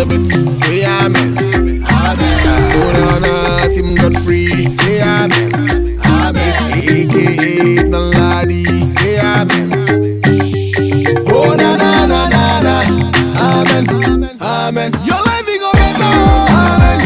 Elizabeth, say amen. Amen. Sonana, Tim Godfrey, say amen. Amen. AKA Naladi, say amen. Oh na na na na na, amen, amen. Your life is gonna better, amen.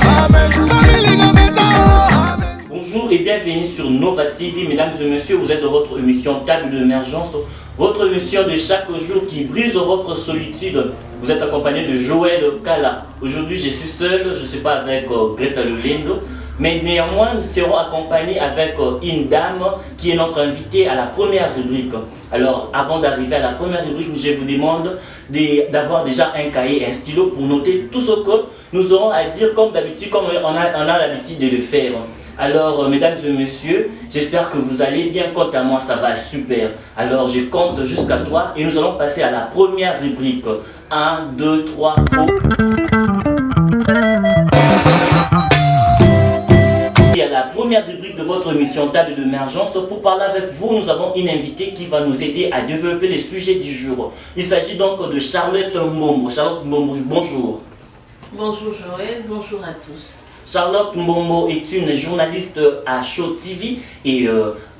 Amen. Family gonna better. Bonjour et bienvenue sur Nova TV, mesdames et messieurs, vous êtes dans votre émission Table d'émergence, votre émission de chaque jour qui brise votre solitude. Vous êtes accompagné de Joël Kala. Aujourd'hui, je suis seul, je ne suis pas avec Greta Lulendo, mais néanmoins, nous serons accompagnés avec une dame qui est notre invitée à la première rubrique. Alors, avant d'arriver à la première rubrique, je vous demande d'avoir déjà un cahier et un stylo pour noter tout ce que nous aurons à dire comme d'habitude, comme on a l'habitude de le faire. Alors, mesdames et messieurs, j'espère que vous allez bien. Quant à moi, ça va super. Alors, je compte jusqu'à 3 et nous allons passer à la première rubrique. 1, 2, 3, go. Et à la première rubrique de votre émission Table d'émergence, pour parler avec vous, nous avons une invitée qui va nous aider à développer les sujets du jour. Il s'agit donc de Charlotte Mbombo. Charlotte Mbombo, bonjour. Bonjour Joël, bonjour à tous. Charlotte Mbombo est une journaliste à Show TV et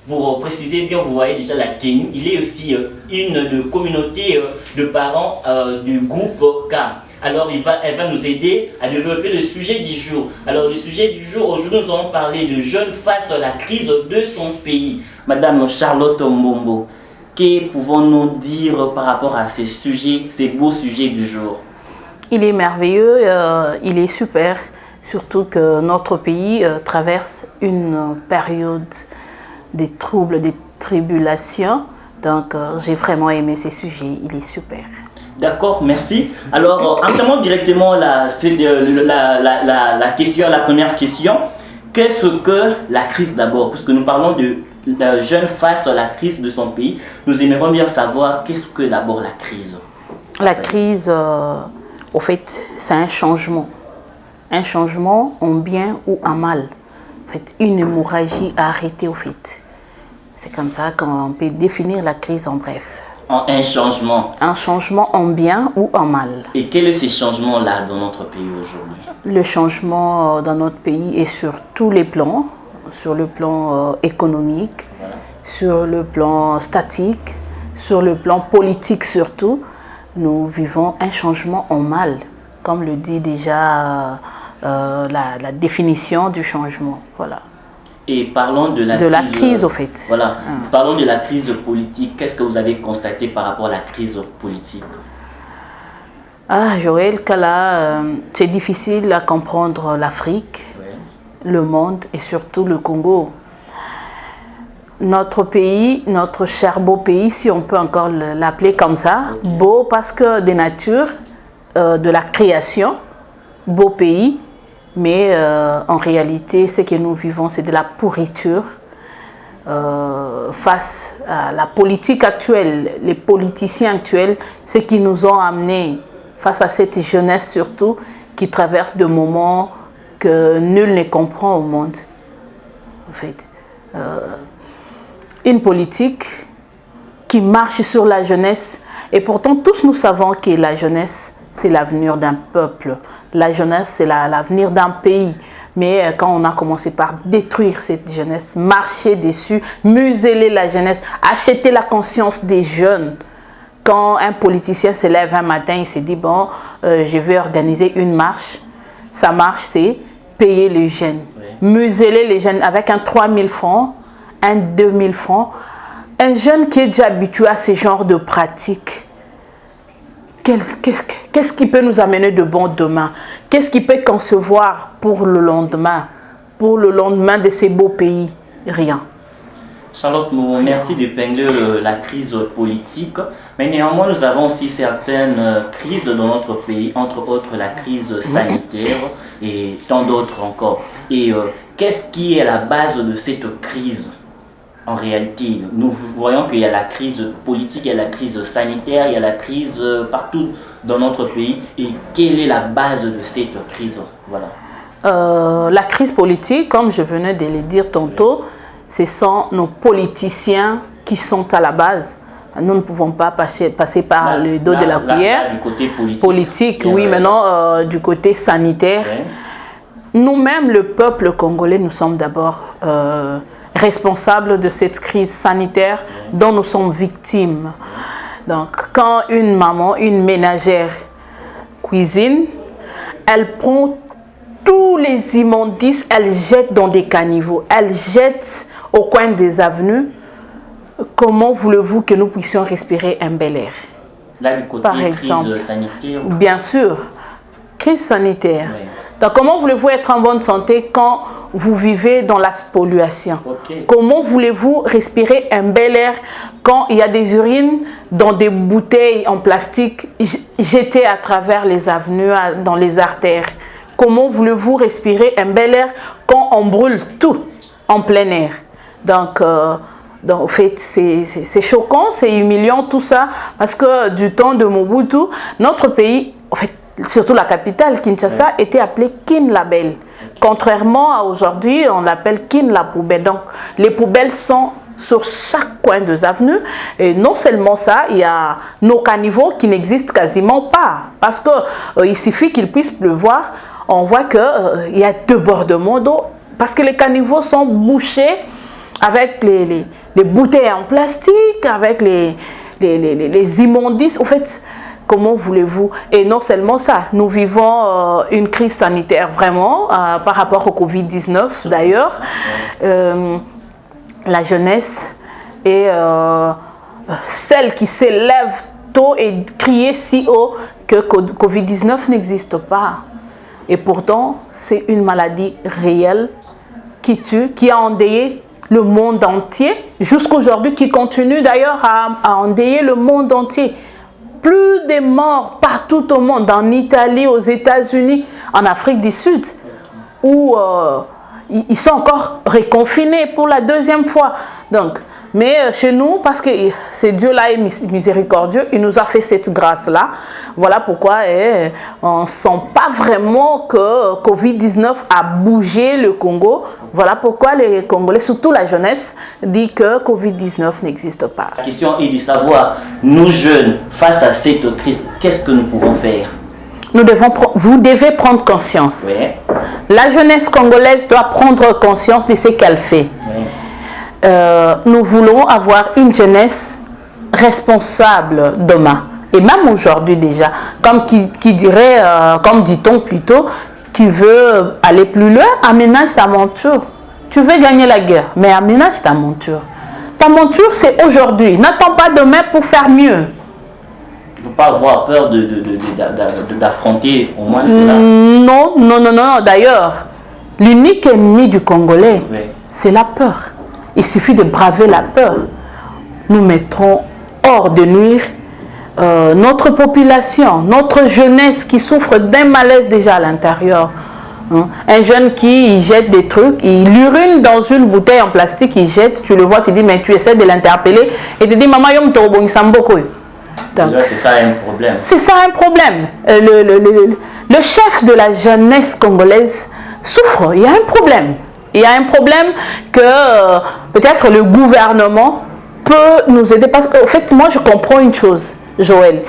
pour préciser bien, vous voyez déjà la tenue. Il est aussi une de communauté de parents du groupe K. Alors elle va nous aider à développer le sujet du jour. Alors le sujet du jour, aujourd'hui nous allons parler de jeunes face à la crise de son pays. Madame Charlotte Mbombo, que pouvons-nous dire par rapport à ces sujets, ces beaux sujets du jour? Il est merveilleux, il est super. Surtout que notre pays traverse une période des troubles, des tribulations. Donc, j'ai vraiment aimé ces sujets. Il est super. D'accord, merci. Alors, entamons directement la première question. Qu'est-ce que la crise d'abord? Puisque nous parlons de jeunes face à la crise de son pays, nous aimerions bien savoir qu'est-ce que d'abord la crise? La crise, au fait, c'est un changement. Un changement en bien ou en mal. En fait, une hémorragie à arrêter au fait. C'est comme ça qu'on peut définir la crise en bref. Un changement. Un changement en bien ou en mal. Et quel est ce changement-là dans notre pays aujourd'hui? Le changement dans notre pays est sur tous les plans. Sur le plan économique, voilà. Sur le plan statique, sur le plan politique surtout. Nous vivons un changement en mal. Comme le dit déjà la définition du changement. Voilà. Et parlons de la crise au fait. Voilà. Parlons de la crise politique. Qu'est-ce que vous avez constaté par rapport à la crise politique? Ah, Joël Kala, c'est difficile à comprendre l'Afrique, le monde et surtout le Congo. Notre pays, notre cher beau pays, si on peut encore l'appeler comme ça, beau parce que des natures, de la création, beau pays, mais en réalité, ce que nous vivons, c'est de la pourriture face à la politique actuelle, les politiciens actuels, ce qui nous ont amenés face à cette jeunesse surtout, qui traverse des moments que nul ne comprend au monde. En fait, une politique qui marche sur la jeunesse, et pourtant tous nous savons que la jeunesse, c'est l'avenir d'un peuple. La jeunesse, c'est l'avenir d'un pays. Mais quand on a commencé par détruire cette jeunesse, marcher dessus, museler la jeunesse, acheter la conscience des jeunes. Quand un politicien se lève un matin, il se dit, bon, je vais organiser une marche. Sa marche, c'est payer les jeunes. Oui. Museler les jeunes avec un 3 000 francs, un 2 000 francs. Un jeune qui est déjà habitué à ce genre de pratiques, qu'est-ce qui peut nous amener de bon demain? Qu'est-ce qui peut concevoir pour le lendemain de ces beaux pays? Rien. Charlotte, merci d'épingler la crise politique, mais néanmoins nous avons aussi certaines crises dans notre pays, entre autres la crise sanitaire et tant d'autres encore. Et qu'est-ce qui est à la base de cette crise? En réalité, nous voyons qu'il y a la crise politique, il y a la crise sanitaire, il y a la crise partout dans notre pays. Et quelle est la base de cette crise? Voilà. La crise politique, comme je venais de le dire tantôt, ce sont nos politiciens qui sont à la base. Nous ne pouvons pas passer par le dos de la cuillère. Du côté politique, oui, maintenant du côté sanitaire. Ouais. Nous-mêmes, le peuple congolais, nous sommes d'abord responsables de cette crise sanitaire dont nous sommes victimes. Donc, quand une maman, une ménagère cuisine, elle prend tous les immondices, elle jette dans des caniveaux, elle jette au coin des avenues. Comment voulez-vous que nous puissions respirer un bel air? Là, du côté crise sanitaire. Bien sûr, crise sanitaire. Oui. Donc, comment voulez-vous être en bonne santé quand vous vivez dans la spoliation? Comment voulez-vous respirer un bel air quand il y a des urines dans des bouteilles en plastique jetées à travers les avenues, dans les artères? Comment voulez-vous respirer un bel air quand on brûle tout en plein air? Donc, en fait, c'est choquant, c'est humiliant tout ça, parce que du temps de Mobutu, notre pays, en fait, surtout la capitale, Kinshasa, était appelée Kin la Belle. Contrairement à aujourd'hui, on l'appelle Kin la Poubelle. Donc, les poubelles sont sur chaque coin des avenues. Et non seulement ça, il y a nos caniveaux qui n'existent quasiment pas. Parce qu'il suffit qu'il puisse pleuvoir, on voit qu'il y a débordement d'eau. Parce que les caniveaux sont bouchés avec les bouteilles en plastique, avec les immondices. En fait, comment voulez-vous? Et non seulement ça, nous vivons une crise sanitaire vraiment par rapport au Covid-19 d'ailleurs. La jeunesse est celle qui s'élève tôt et crier si haut que Covid-19 n'existe pas. Et pourtant, c'est une maladie réelle qui tue, qui a endeuillé le monde entier, jusqu'aujourd'hui, qui continue d'ailleurs à endeuiller le monde entier. Plus de morts partout au monde, en Italie, aux États-Unis, en Afrique du Sud, où ils sont encore reconfinés pour la deuxième fois. Donc, mais chez nous, parce que c'est Dieu-là est miséricordieux, il nous a fait cette grâce-là. Voilà pourquoi on ne sent pas vraiment que Covid-19 a bougé le Congo. Voilà pourquoi les Congolais, surtout la jeunesse, disent que Covid-19 n'existe pas. La question est de savoir, nous jeunes, face à cette crise, qu'est-ce que nous pouvons faire? Vous devez prendre conscience. Oui. La jeunesse congolaise doit prendre conscience de ce qu'elle fait. Oui. Nous voulons avoir une jeunesse responsable demain. Et même aujourd'hui déjà, comme qui dirait, comme dit-on plutôt, qui veut aller plus loin, aménage ta monture. Tu veux gagner la guerre, mais aménage ta monture. Ta monture, c'est aujourd'hui. N'attends pas demain pour faire mieux. Il ne faut pas avoir peur d'affronter au moins cela. Non. D'ailleurs, l'unique ennemi du Congolais, oui, c'est la peur. Il suffit de braver la peur. Nous mettrons hors de nuire notre population, notre jeunesse qui souffre d'un malaise déjà à l'intérieur. Un jeune qui jette des trucs, il urine dans une bouteille en plastique, il jette, tu le vois, tu dis, mais tu essaies de l'interpeller et tu dis, maman, yom torobongi samboko. Déjà, c'est ça un problème. C'est ça un problème. Le chef de la jeunesse congolaise souffre, il y a un problème. Il y a un problème que peut-être le gouvernement peut nous aider. Parce qu'en fait, moi, je comprends une chose, Joël.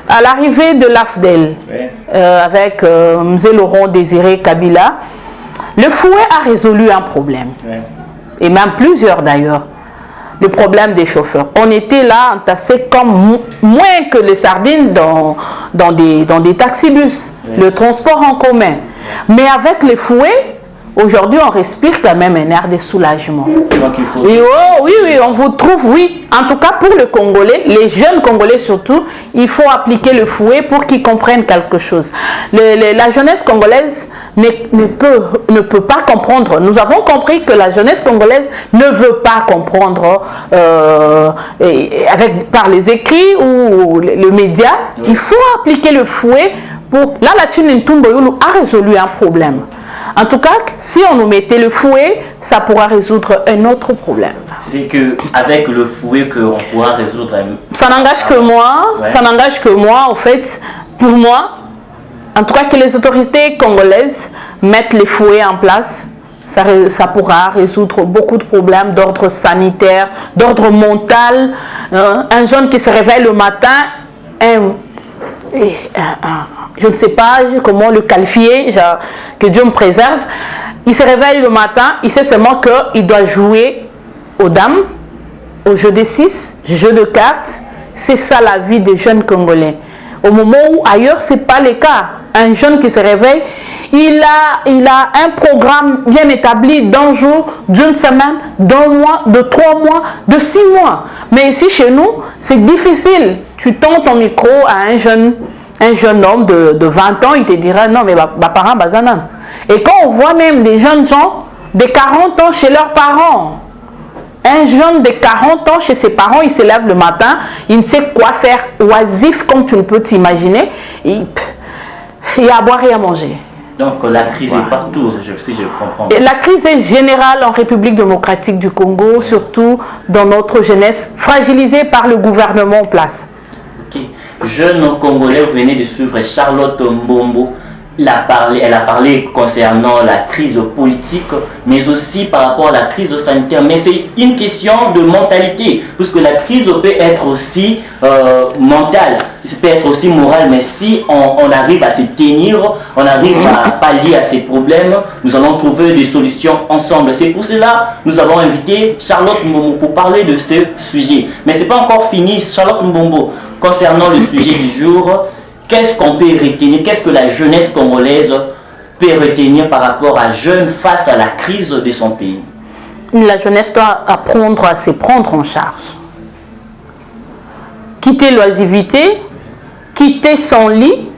À l'arrivée de l'AFDEL, oui, avec M. Laurent Désiré Kabila, le fouet a résolu un problème. Oui. Et même plusieurs d'ailleurs. Le problème des chauffeurs. On était là entassés comme moins que les sardines dans des taxibus, oui, le transport en commun. Mais avec les fouets, aujourd'hui, on respire quand même un air de soulagement. Donc, il faut... Et oui, on vous trouve, oui. En tout cas, pour le Congolais, les jeunes Congolais surtout, il faut appliquer le fouet pour qu'ils comprennent quelque chose. La jeunesse congolaise ne peut pas comprendre. Nous avons compris que la jeunesse congolaise ne veut pas comprendre par les écrits ou le média. Oui. Il faut appliquer le fouet pour... Là, la Tchine Ntumboyoulou a résolu un problème. En tout cas, si on nous mettait le fouet, ça pourra résoudre un autre problème. C'est qu'avec le fouet qu'on pourra résoudre un... Ça n'engage que moi, ouais, ça n'engage que moi, en fait, pour moi, en tout cas que les autorités congolaises mettent les fouets en place Ça pourra résoudre beaucoup de problèmes d'ordre sanitaire, d'ordre mental. Un jeune qui se réveille le matin, je ne sais pas comment le qualifier, que Dieu me préserve. Il se réveille le matin, il sait seulement qu'il doit jouer aux dames, au jeu des 6, jeu de cartes. C'est ça la vie des jeunes Congolais. Au moment où ailleurs, ce n'est pas le cas. Un jeune qui se réveille, il a un programme bien établi d'un jour, d'une semaine, d'un mois, de 3 mois, de 6 mois. Mais ici, chez nous, c'est difficile. Tu tends ton micro à un jeune homme de 20 ans, il te dira non, mais ma parent, bazanan. Et quand on voit même des jeunes gens de 40 ans chez leurs parents, un jeune de 40 ans chez ses parents, il se lève le matin, il ne sait quoi faire, oisif comme tu ne peux t'imaginer, il y a à boire et à manger. Donc la crise est partout, si je comprends. Et la crise est générale en République démocratique du Congo, surtout dans notre jeunesse, fragilisée par le gouvernement en place. Ok. Jeune Congolais, vous venez de suivre Charlotte Mbombo. Elle a parlé concernant la crise politique, mais aussi par rapport à la crise sanitaire. Mais c'est une question de mentalité, puisque la crise peut être aussi mentale, ça peut être aussi morale, mais si on arrive à se tenir, on arrive à pallier à ces problèmes, nous allons trouver des solutions ensemble. C'est pour cela que nous avons invité Charlotte Mbombo pour parler de ce sujet. Mais ce n'est pas encore fini, Charlotte Mbombo, concernant le sujet du jour. Qu'est-ce qu'on peut retenir? Qu'est-ce que la jeunesse congolaise peut retenir par rapport à jeunes face à la crise de son pays? La jeunesse doit apprendre à se prendre en charge. Quitter l'oisivité, quitter son lit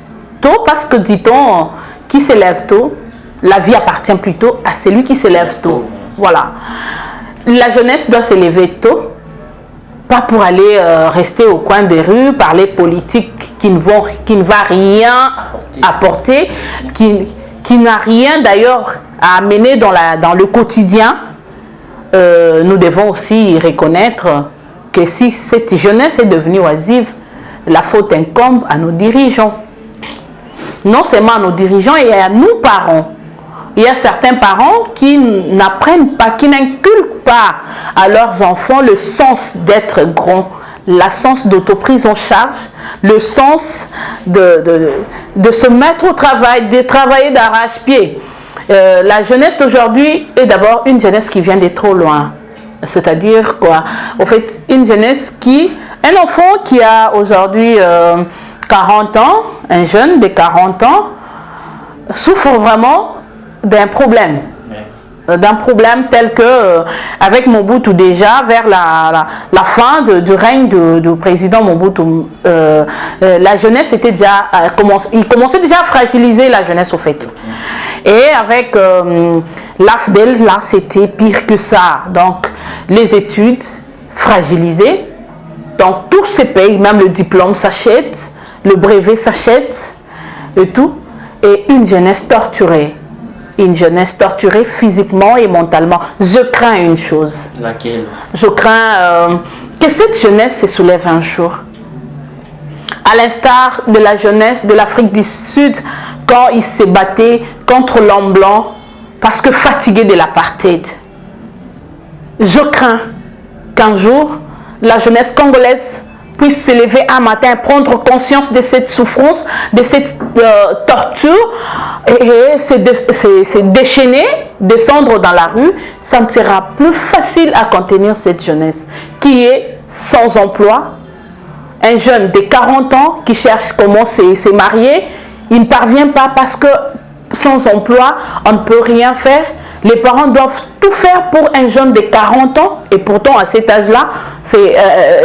tôt, parce que dit-on, qui se lève tôt, la vie appartient plutôt à celui qui se lève tôt. Voilà. La jeunesse doit se lever tôt, pas pour aller rester au coin des rues, parler politique qui ne va rien apporter, qui n'a rien d'ailleurs à amener dans le quotidien. Nous devons aussi reconnaître que si cette jeunesse est devenue oisive, la faute incombe à nos dirigeants. Non seulement à nos dirigeants et à nous parents. Il y a certains parents qui n'apprennent pas, qui n'inculquent pas à leurs enfants le sens d'être grand, le sens d'autoprise en charge, le sens de se mettre au travail, de travailler d'arrache-pied. La jeunesse d'aujourd'hui est d'abord une jeunesse qui vient de trop loin. C'est-à-dire quoi? En fait, une jeunesse un enfant qui a aujourd'hui 40 ans, un jeune de 40 ans, souffre vraiment d'un problème. D'un problème tel que, avec Mobutu déjà, vers la fin du règne du président Mobutu, la jeunesse était déjà, il commençait déjà à fragiliser la jeunesse au fait. Et avec l'AFDEL, là, c'était pire que ça. Donc, les études fragilisées, dans tous ces pays, même le diplôme s'achète, le brevet s'achète, et tout, et une jeunesse torturée. Une jeunesse torturée physiquement et mentalement. Je crains une chose. Laquelle? Je crains que cette jeunesse se soulève un jour. À l'instar de la jeunesse de l'Afrique du Sud, quand ils se battaient contre l'homme blanc, parce que fatigués de l'apartheid. Je crains qu'un jour, la jeunesse congolaise puisse se lever un matin, prendre conscience de cette souffrance, de cette torture, et se déchaîner, descendre dans la rue. Ça ne sera plus facile à contenir cette jeunesse qui est sans emploi. Un jeune de 40 ans qui cherche comment se marier, il ne parvient pas parce que sans emploi, on ne peut rien faire. Les parents doivent tout faire pour un jeune de 40 ans, et pourtant à cet âge-là, c'est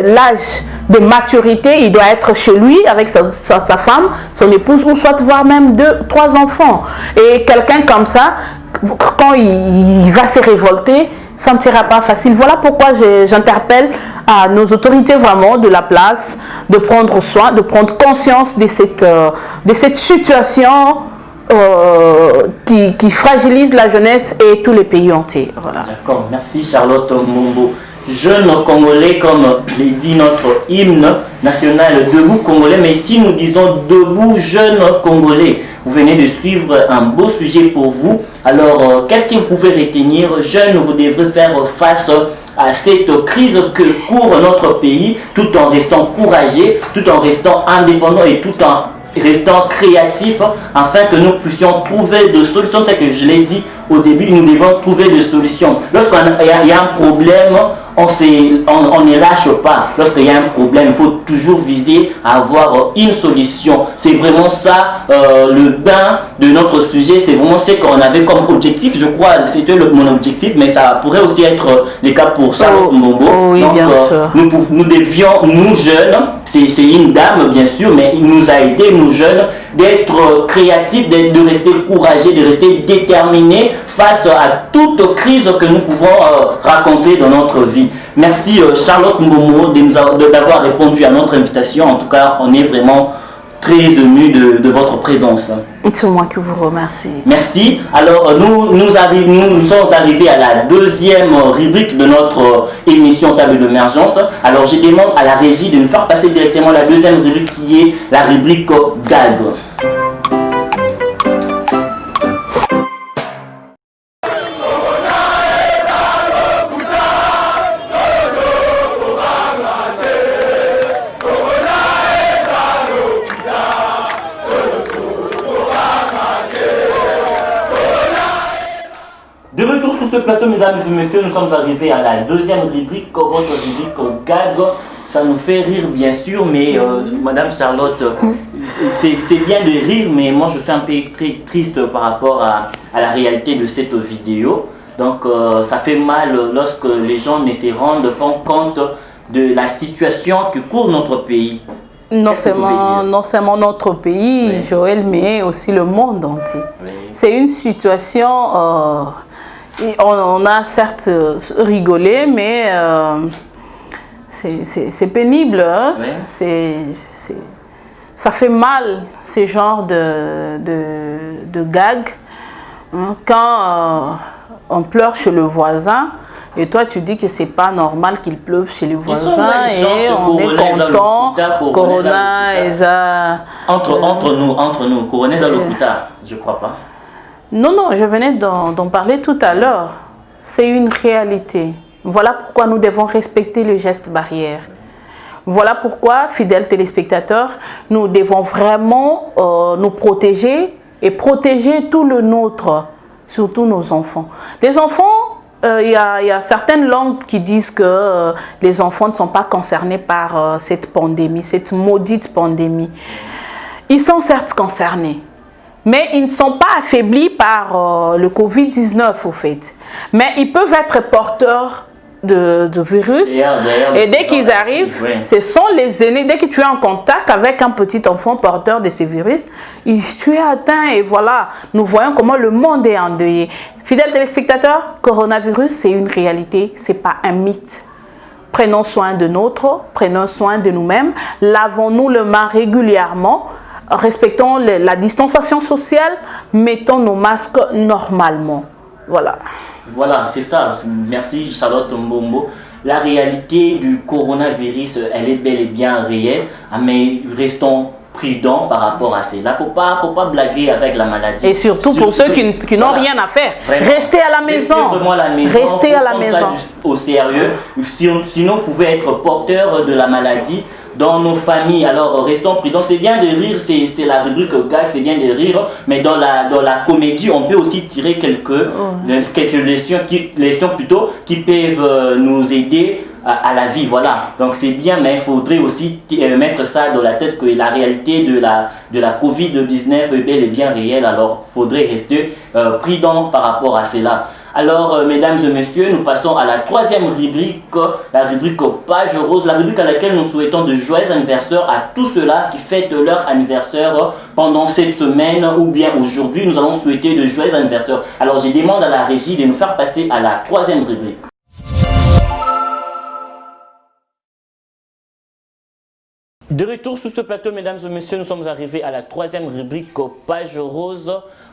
l'âge de maturité, il doit être chez lui avec sa femme, son épouse, ou soit voir même 2, 3 enfants. Et quelqu'un comme ça, quand il va se révolter, ça ne sera pas facile. Voilà pourquoi j'interpelle à nos autorités vraiment de la place de prendre soin, de prendre conscience de cette situation qui fragilise la jeunesse et tous les pays entiers. Voilà. D'accord, merci Charlotte Mbombo. jeunes Congolais, comme l'ai dit notre hymne national, Debout Congolais, mais ici nous disons Debout jeunes Congolais. Vous venez de suivre un beau sujet pour vous. Alors, qu'est-ce que vous pouvez retenir? Jeunes, vous devrez faire face à cette crise que court notre pays, tout en restant courageux, tout en restant indépendant et tout en restant créatif, afin que nous puissions trouver des solutions. Telles que je l'ai dit au début, nous devons trouver des solutions. Lorsqu'il y a un problème, on ne lâche pas. Lorsqu'il y a un problème, il faut toujours viser à avoir une solution. C'est vraiment ça le bain de notre sujet. C'est vraiment ce qu'on avait comme objectif. Je crois que c'était mon objectif, mais ça pourrait aussi être le cas pour Charlotte Mbombo. Oui, donc, bien sûr. nous devions, nous jeunes, c'est une dame bien sûr, mais il nous a aidé, nous jeunes, d'être créatifs, de rester courageux, de rester déterminés face à toute crise que nous pouvons rencontrer dans notre vie. Merci Charlotte Mbombo d'avoir répondu à notre invitation. En tout cas, on est vraiment très ému de votre présence. C'est moi qui vous remercie. Merci. Alors, nous sommes arrivés à la deuxième rubrique de notre émission Table d'émergence. Alors, je demande à la régie de nous faire passer directement la deuxième rubrique qui est la rubrique GAG. De retour sur ce plateau, mesdames et messieurs, nous sommes arrivés à la deuxième rubrique, votre rubrique GAG. Ça nous fait rire bien sûr, mais Madame Charlotte, c'est bien de rire, mais moi je suis un peu très triste par rapport à la réalité de cette vidéo. Donc ça fait mal lorsque les gens ne se rendent pas compte de la situation que court notre pays. Non seulement notre pays, oui, Joël, mais aussi le monde entier. Oui. C'est une situation... on a certes rigolé, mais c'est pénible. Hein? Oui. Ça fait mal, ces genres de gags. Hein? Quand on pleure chez le voisin, et toi tu dis que c'est pas normal qu'il pleuve chez les voisins, et on est content. Corona, entre nous, Corona dans le Kouta, je crois pas. Non, je venais d'en parler tout à l'heure. C'est une réalité. Voilà pourquoi nous devons respecter les gestes barrières. Voilà pourquoi, fidèles téléspectateurs, nous devons vraiment nous protéger et protéger tout le nôtre, surtout nos enfants. Les enfants, il y a certaines langues qui disent que les enfants ne sont pas concernés par cette pandémie, cette maudite pandémie. Ils sont certes concernés, mais ils ne sont pas affaiblis par le Covid-19 au fait. Mais ils peuvent être porteurs de virus. Et dès qu'ils arrivent, oui, ce sont les aînés. Dès que tu es en contact avec un petit enfant porteur de ces virus, tu es atteint. Et voilà, nous voyons comment le monde est endeuillé. Fidèles téléspectateurs, coronavirus, c'est une réalité, ce n'est pas un mythe. Prenons soin de prenons soin de nous-mêmes. Lavons-nous les mains régulièrement. Respectons la distanciation sociale, mettons nos masques normalement. Voilà. Voilà, c'est ça. Merci Charlotte Mbombo. La réalité du coronavirus, elle est bel et bien réelle, mais restons prudents par rapport à cela. Faut pas blaguer avec la maladie. Et surtout pour ceux qui n'ont rien à faire. Vraiment. Restez à la maison. Restez à la maison. Ça au sérieux. Sinon, vous pouvez être porteur de la maladie dans nos familles. Alors restons prudents. C'est bien de rire, c'est la rubrique gag, c'est bien de rire, mais dans la comédie, on peut aussi tirer quelques leçons qui peuvent nous aider à la vie. Voilà, donc c'est bien, mais il faudrait aussi mettre ça dans la tête que la réalité de la Covid-19 est bel et bien réelle. Alors il faudrait rester prudent par rapport à cela. Alors, mesdames et messieurs, nous passons à la troisième rubrique, la rubrique Page Rose, la rubrique à laquelle nous souhaitons de joyeux anniversaires à tous ceux-là qui fêtent leur anniversaire pendant cette semaine ou bien aujourd'hui. Nous allons souhaiter de joyeux anniversaires. Alors, je demande à la régie de nous faire passer à la troisième rubrique. De retour sur ce plateau, mesdames et messieurs, nous sommes arrivés à la troisième rubrique Page Rose.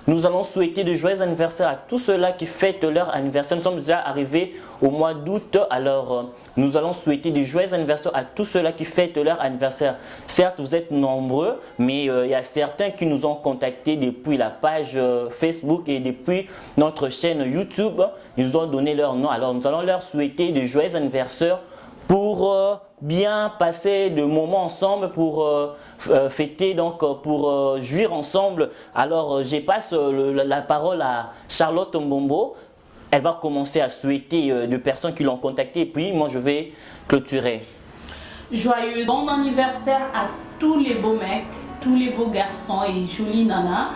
Nous allons souhaiter de joyeux anniversaires à tous ceux-là qui fêtent leur anniversaire. Nous sommes déjà arrivés au mois d'août, alors nous allons souhaiter de joyeux anniversaires à tous ceux-là qui fêtent leur anniversaire. Certes, vous êtes nombreux, mais il y a certains qui nous ont contactés depuis la page Facebook et depuis notre chaîne YouTube. Ils nous ont donné leur nom, alors nous allons leur souhaiter de joyeux anniversaires pour bien passer de moments ensemble, pour fêter, donc pour jouir ensemble. Alors je passe la parole à Charlotte Mbombo. Elle va commencer à souhaiter de personnes qui l'ont contacté et puis moi je vais clôturer. Joyeux bon anniversaire à tous les beaux mecs, tous les beaux garçons et jolies nanas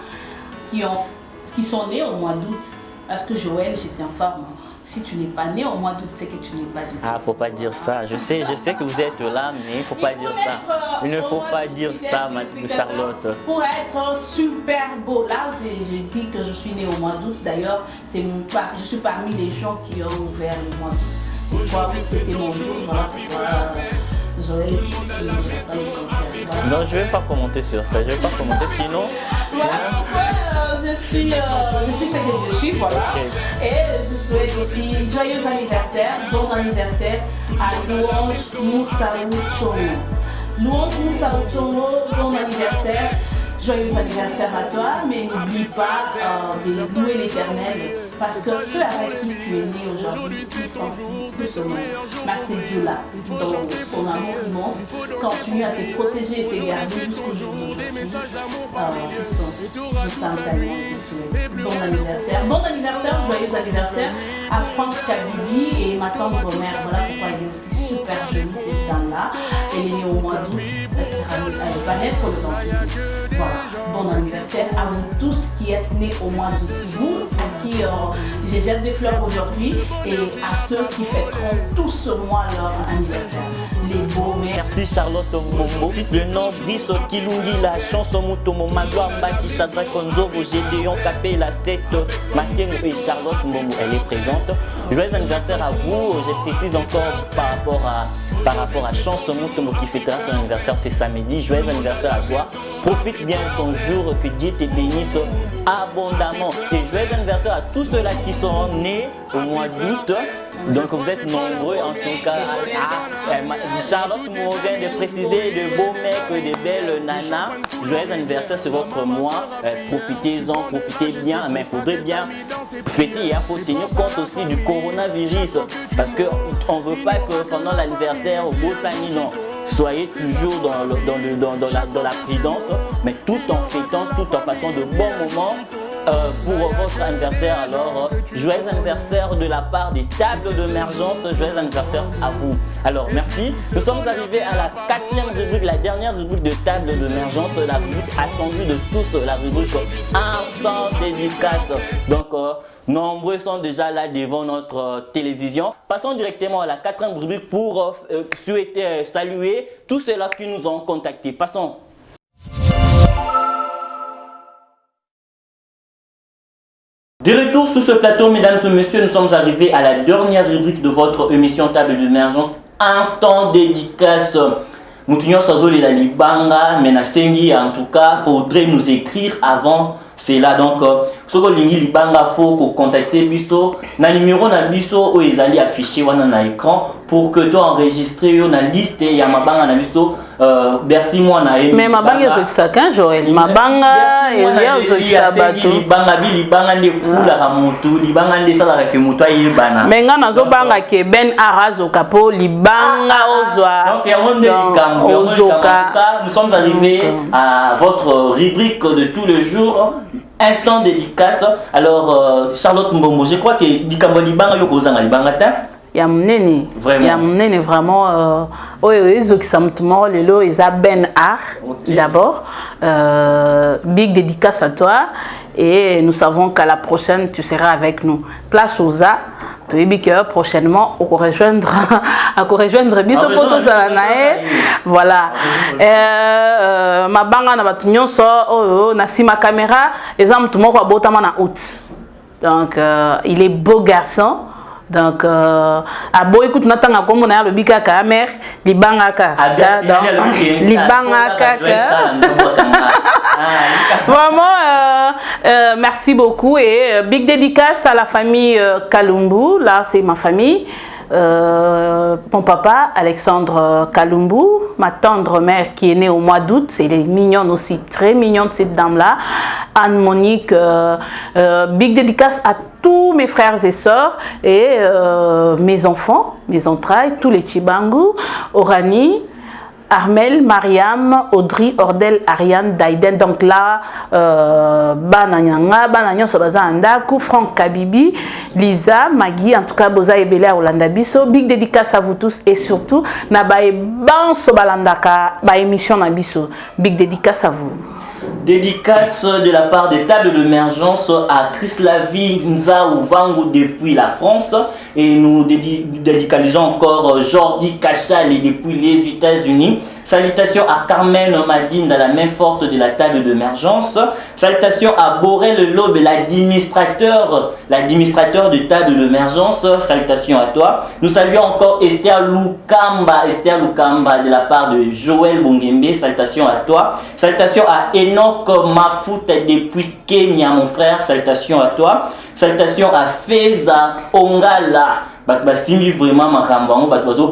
qui sont nés au mois d'août. Parce que Joël, je t'informe, si tu n'es pas né au mois d'août, c'est que tu n'es pas du tout. Ah, faut pas dire ça. Je sais que vous êtes là, mais il faut pas dire ça. Il ne faut pas dire ça, ma Charlotte. Pour être super beau, là, je dis que je suis née au mois d'août. D'ailleurs, je suis parmi les gens qui ont ouvert le mois d'août. Je crois que c'était mon jour. Voilà pourquoi Joël. Non, je vais pas commenter sur ça. Je vais pas commenter, sinon. Je suis ce que je suis, voilà. Okay. Et je souhaite aussi joyeux anniversaire, bon anniversaire à Louange Moussaou Tchomo. Louange Moussaou Tchomo, bon anniversaire. Joyeux anniversaire à toi, mais n'oublie pas de louer l'Éternel, parce que ceux avec qui tu es né aujourd'hui, ils sont plus au monde. Merci Dieu là, dans son amour immense, continue à te protéger et te garder jusqu'au jour d'aujourd'hui. Bon anniversaire. Bon anniversaire, joyeux anniversaire à Franck Kabibi et ma tante mère. Voilà pourquoi elle est aussi super jolie cette dame-là. Elle est née au mois d'août, elle va naître le 28. Voilà. Bon anniversaire à vous tous qui êtes nés au mois d'août. Vous, à qui je jette des fleurs aujourd'hui et à ceux qui fêteront tout ce mois leur anniversaire. Les beaux mères. Merci Charlotte Mbombo. Le nom Brice Kilungi, la chanson Mutomo Magua Mbaki Chadra Konzovo, Gédéon Kapé, la 7 Makengo et Charlotte Mbombo. Elle est présente. Joyeux anniversaire à vous. Je précise encore par rapport à Chanson Mutomo qui fêtera son anniversaire ce samedi. Joyeux anniversaire à toi. Profite bien de ton jour, que Dieu te bénisse abondamment. Et joyeux anniversaire à tous ceux-là qui sont nés au mois d'août. Donc vous êtes nombreux en tout cas. Charlotte vient de préciser de beaux mecs, de belles nanas. Joyeux anniversaire, c'est votre mois. Profitez-en, profitez bien. Mais il faudrait bien fêter. Il faut tenir compte aussi du coronavirus. Parce qu'on ne veut pas que pendant l'anniversaire, au beau samedi, non. Soyez toujours dans la prudence, mais tout en fêtant, tout en passant de bons moments pour votre anniversaire. Alors, joyeux anniversaire de la part des tables d'émergence, joyeux anniversaire à vous. Alors, merci. Nous sommes arrivés à la quatrième rubrique, la dernière rubrique de table d'émergence, la rubrique attendue de tous, la rubrique instant dédicace. Donc, nombreux sont déjà là devant notre télévision. Passons directement à la quatrième rubrique pour saluer tous ceux-là qui nous ont contactés. Passons. De retour sur ce plateau, mesdames et messieurs, nous sommes arrivés à la dernière rubrique de votre émission Table d'émergence, instant dédicace. Moutinho Sazoli la Libanga, Menasengi, en tout cas, faudrait nous écrire avant cela. Donc, ce que lingi Libanga, faut contacter Bisso. Na numéro na Bisso, où ils allaient afficher na écran pour que tu enregistres na liste Yamabanga na Bisso. Merci moi na aimé. Mais Mabanga est chacun, Joël. Mabanga est Libanga Libanga de Kula Ramutu, Libanga de Salara Kemuta Yebana. Mais nga nazo banga ke Ben Arazo Kapo, Libanga Ozwa. Donc, nous sommes arrivés à votre rubrique de tous les jours. Instant dédicace. Alors, Charlotte Mbombo, je crois que Likambo Libanga Yokozanga Libanga ta. Yamnene vraiment Ben Ar d'abord big dédicace à toi et nous savons qu'à la prochaine tu seras avec nous. Place aux A prochainement on rejoindre biso poto zalanae voilà ma banga na batu nyonso oyo na sima caméra exemple moko abotama na août donc il est beau garçon. Donc, abo écoute, natanga comme on a le bikaka mère, libangaka. Libangaka. Vraiment, merci beaucoup et big dédicace à la famille Kalumbu. Là, c'est ma famille. Mon papa, Alexandre Kalumbu, ma tendre mère qui est née au mois d'août, c'est mignonne aussi, très mignonne cette dame-là. Anne-Monique, big dédicace à tous mes frères et sœurs et mes enfants, mes entrailles, tous les Chibangu, Orani, Armel, Mariam, Audrey, Ordel, Ariane, Daiden. Donc là, Bananyanga, Bananyo Sobaza Andaku, Franck Kabibi, Lisa, Maggie, en tout cas, Boza et Bela Olanda Biso. Big dédicace à vous tous et surtout, Nabae Ban Sobalandaka, ba émission Nabiso. Big dédicace à vous. Dédicace de la part des tables d'émergence à Chrislavie Nzaou Vangu depuis la France et nous dédicalisons encore Jordi Cachal depuis les États-Unis. Salutations à Carmen Madine dans la main forte de la table d'émergence. Salutations à Borel Lobe, l'administrateur de table d'émergence. Salutations à toi. Nous saluons encore Esther Lukamba de la part de Joël Bongembe. Salutations à toi. Salutations à Enoch Mafout depuis Kenya, mon frère. Salutations à toi. Salutations à Feza Ongala. Simbi vraiment ma rambango,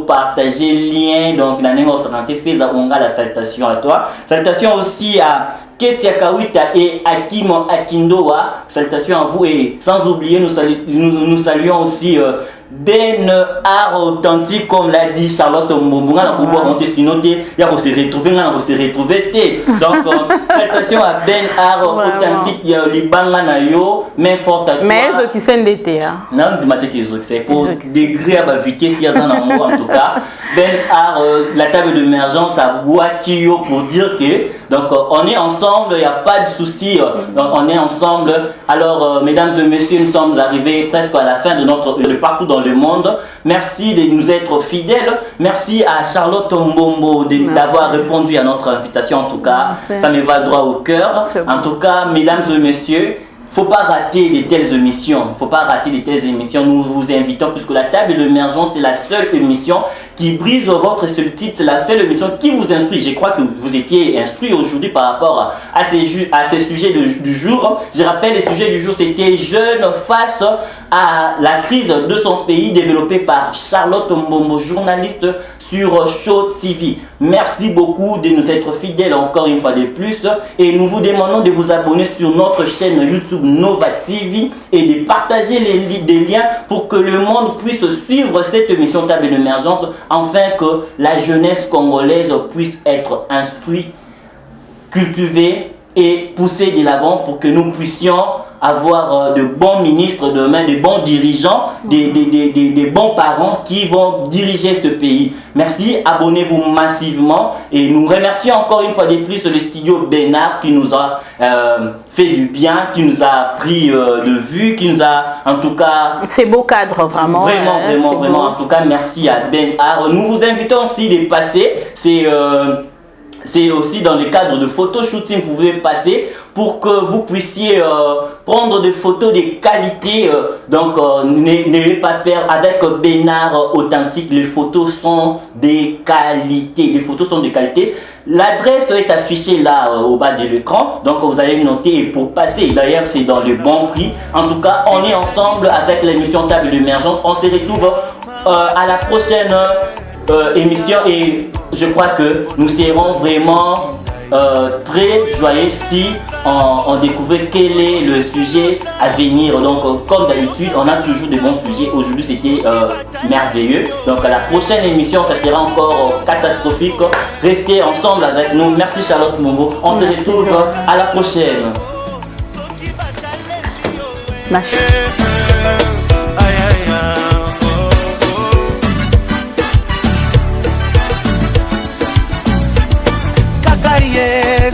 partager lien donc la négo santé Feza Ongala. Salutations à toi. Salutations aussi à Ketia Kawita et Akimo Akindoa. Salutations à vous et sans oublier nous saluons aussi Ben Art authentique comme l'a dit Charlotte Mbonga. On va monter sur nos il y a se retrouver donc salutations à Ben Art authentique Libanga na yo main forte à toi. Mais ceux qui sont d'été non dis maté que c'est pour degré à vitesse il y a un amour en tout cas. Ben Art la table d'émergence à Boakio pour dire que donc on est ensemble, il n'y a pas de souci, on est ensemble. Alors mesdames et messieurs, nous sommes arrivés presque à la fin de notre partout dans le monde. Merci de nous être fidèles. Merci à Charlotte Mbombo d'avoir répondu à notre invitation. En tout cas, ça me va droit au cœur. En tout cas, mesdames et messieurs, faut pas rater de telles émissions. Nous vous invitons puisque la table d'émergence c'est la seule émission qui brise votre solitude. C'est la seule émission qui vous instruit. Je crois que vous étiez instruit aujourd'hui par rapport à ces sujets du jour. Je rappelle, les sujets du jour c'était jeunes face à la crise de son pays, développé par Charlotte Mbombo, journaliste sur Show TV. Merci beaucoup de nous être fidèles encore une fois de plus et nous vous demandons de vous abonner sur notre chaîne YouTube Nova TV et de partager des liens pour que le monde puisse suivre cette émission Table d'émergence afin que la jeunesse congolaise puisse être instruite, cultivée et poussée de l'avant pour que nous puissions avoir de bons ministres demain, de bons dirigeants, des bons parents qui vont diriger ce pays. Merci, abonnez-vous massivement et nous remercions encore une fois de plus le studio Bénard qui nous a fait du bien, qui nous a pris de vue, qui nous a en tout cas... C'est beau cadre, vraiment. Vraiment. En tout cas, merci à Bénard. Nous vous invitons aussi de passer, c'est aussi dans le cadre de photoshooting, vous pouvez passer pour que vous puissiez prendre des photos de qualité. Donc, n'ayez pas peur avec Bénard authentique. Les photos sont de qualité. L'adresse est affichée là au bas de l'écran. Donc, vous allez noter pour passer. D'ailleurs, c'est dans le bon prix. En tout cas, on est ensemble avec l'émission Table d'émergence. On se retrouve à la prochaine émission et je crois que nous serons vraiment très joyeux si on découvrait quel est le sujet à venir. Donc comme d'habitude on a toujours de bons sujets. Aujourd'hui c'était merveilleux. Donc à la prochaine émission ça sera encore catastrophique. Restez ensemble avec nous. Merci Charlotte Mbombo. On se retrouve à la prochaine. Merci.